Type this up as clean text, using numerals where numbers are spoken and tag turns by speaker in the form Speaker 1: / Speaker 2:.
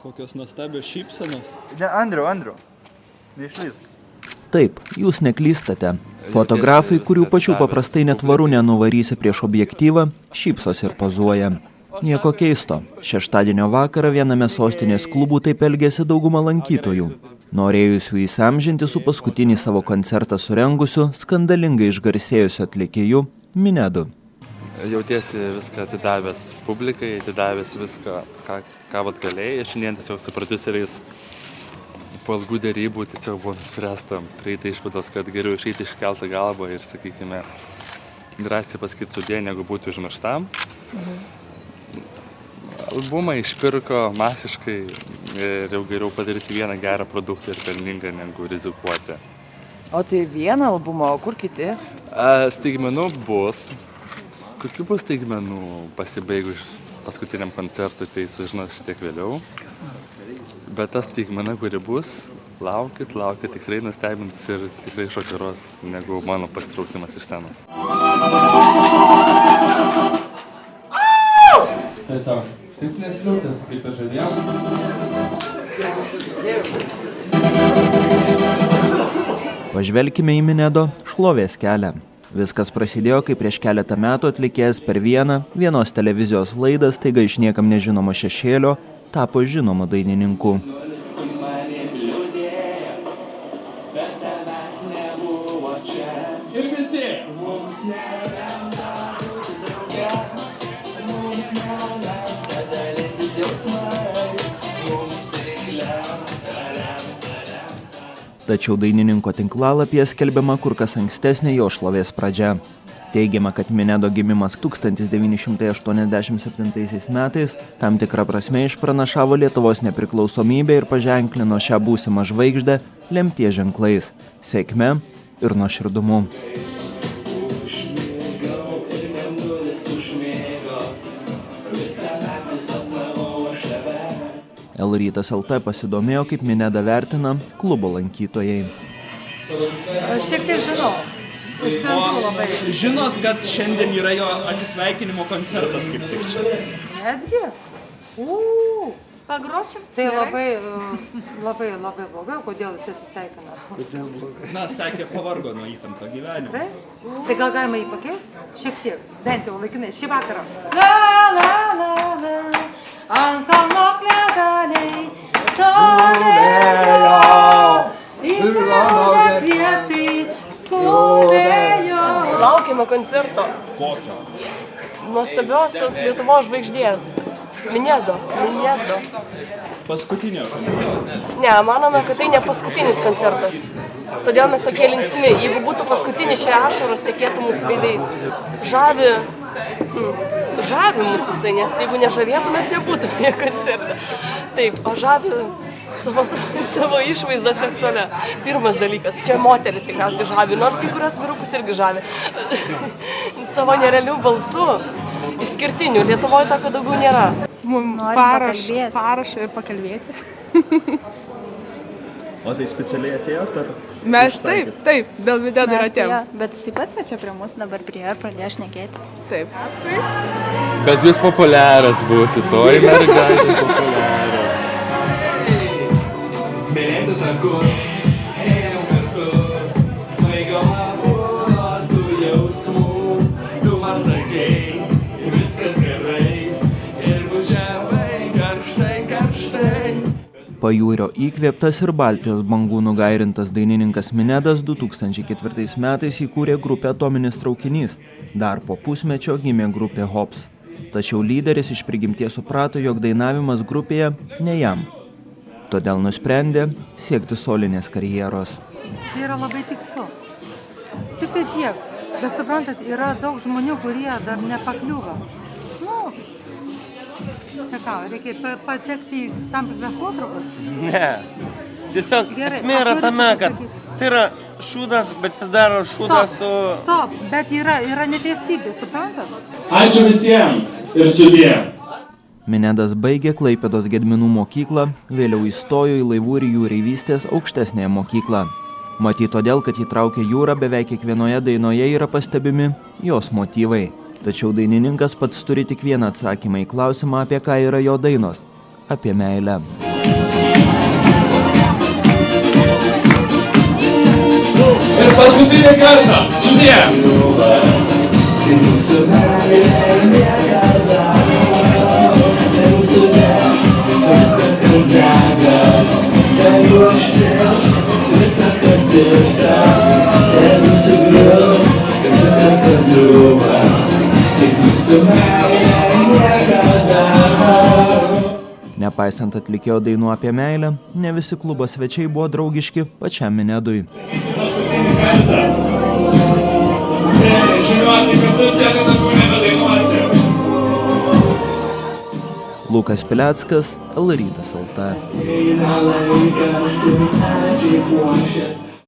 Speaker 1: Kokios nuostabios šypsenos.
Speaker 2: Ne, Andriu, neišlysk.
Speaker 3: Taip, jūs neklystate. Fotografai, kurių pačių paprastai netvaru nenuvarysi prieš objektyvą, šypsos ir pozuoja. Nieko keisto. Šeštadienio vakarą viename sostinės klubų taip elgėsi dauguma lankytojų. Norėjusių įsamžinti su paskutinį savo koncertą surengusiu, skandalingai išgarsėjusiu atlikėju Minedu.
Speaker 4: Jautiesi viską atidavęs publikai, atidavęs viską, ką vat galėjai. Šiandien tiesiog su prodiuseriais po ilgų derybų tiesiog buvo nuspręsta prieiti išvados, kad geriau išeiti iškeltą galvą ir, sakykime, drąsiai pasakyti sudie, negu būti užmirštam. Albumą išpirko masiškai ir jau geriau padaryti vieną gerą produktą ir pelningą, negu rizikuoti.
Speaker 5: O tai vieną albumą, o kur kiti?
Speaker 4: Staigmenų bus. Kokių bus staigmenų pasibaigus paskutiniam koncertui, tai sužinos šiek tiek vėliau. Bet ta staigmena, kuri bus, laukit, tikrai nustebins ir tikrai šokiruos, negu mano pasitraukimas iš scenos. Tiesiog, taip nesliūtis, kaip ir žadėjom.
Speaker 3: Pažvelkime į Minedo šlovės kelią. Viskas prasidėjo, kai prieš keletą metų atlikėjas per vienos televizijos laidą staiga iš niekam nežinomo šešėlio tapo žinomu dainininku.
Speaker 4: Ir visi!
Speaker 3: Tačiau dainininko tinklalapyje skelbiama kur kas ankstesnė jo šlovės pradžia. Teigiama, kad Minedo gimimas 1987 metais tam tikrą prasme išpranašavo Lietuvos nepriklausomybę ir paženklino šią būsimą žvaigždę lemties ženklais, sėkme ir nuoširdumu. L-Rytas LT pasidomėjo, kaip Minedą vertina klubo lankytojai.
Speaker 6: Aš šiek tiek žinau. Iš bendrų labai.
Speaker 1: Žinot, kad šiandien yra jo atsisveikinimo koncertas kaip tik čia?
Speaker 6: Netgi? Pagrošim? Tai labai blogai, kodėl jis atsisveikina.
Speaker 1: Na, sakė, pavargo nuo įtamto gyvenimo.
Speaker 6: Tai gal galima jį pakeisti? Šiek tiek, bent jau laikinai, šį vakarą. La, ant kalno kledaliai stovėjo ir gražą kviestai skubėjo.
Speaker 5: Laukiame koncerto.
Speaker 1: Kokio?
Speaker 5: Nuostabiosios Lietuvos žvaigždės. Minedo.
Speaker 1: Paskutinio koncerto.
Speaker 5: Ne, manome, kad tai ne paskutinis koncertas. Todėl mes tokie linksmi. Jeigu būtų paskutinis, šie ašaros tekėtų mūsų veidais. Žavi mūsų jisai, nes jeigu nežavėtų, mes nebūtume koncerte. Taip, o žavi savo išvaizdą seksualią. Pirmas dalykas, čia moteris tikriausiai žavi, nors kai kurios vyrukus irgi žavi. Savo nerealių balsų, išskirtinių, Lietuvoje tokio daugiau nėra.
Speaker 7: Parašą ir pakalbėti.
Speaker 1: O tai specialiai atėjot ar?
Speaker 7: Mes taip, dėl Minedo ir atėjom.
Speaker 8: Bet jis pats čia prie mūsų dabar priėjo ir pradėjo šnekėti.
Speaker 7: Taip.
Speaker 4: Bet jūs populiaras būsi, toji mergaitė populiarė. Smerėtų taku, ėjom kartu, svaigo buvo tų jausmų, tu man sakei, viskas gerai, ir važiavai karštai.
Speaker 3: Pajūrio įkvėptas ir Baltijos bangų nugairintas dainininkas Minedas 2004 metais įkūrė grupę Atominis traukinys. Dar po pusmečio gimė grupė Hops. Tačiau lyderis iš prigimties suprato, jog dainavimas grupėje ne jam. Todėl nusprendė siekti solinės karjeros.
Speaker 6: Tai yra labai tikslu. Tik tai tiek. Bet suprantat, yra daug žmonių, kurie dar nepakliuvo. Čia ką, reikia patekti į tam tikras nuotraukas?
Speaker 9: Ne. Tiesiog esmė yra tame, kad tai yra šūdas, bet jis daro šūdą su...
Speaker 6: Stop, bet yra neteisybė, suprantat?
Speaker 4: Ačiū visiems ir sudie.
Speaker 3: Minedas baigė Klaipėdos Gedminų mokyklą, vėliau įstojo į laivų ir jūreivystės aukštesnėje mokyklą. Matyt todėl, kad įtraukė jūrą, beveik kiekvienoje dainoje yra pastebimi jos motyvai. Tačiau dainininkas pats turi tik vieną atsakymą į klausimą, apie ką yra jo dainos – apie meilę.
Speaker 1: Ir paskutinį kartą. Sudie.
Speaker 3: Nepaisant atlikėjo dainų apie meilę, ne visi klubo svečiai buvo draugiški pačiam Minedui. Lukas Pileckas, LRytas LT.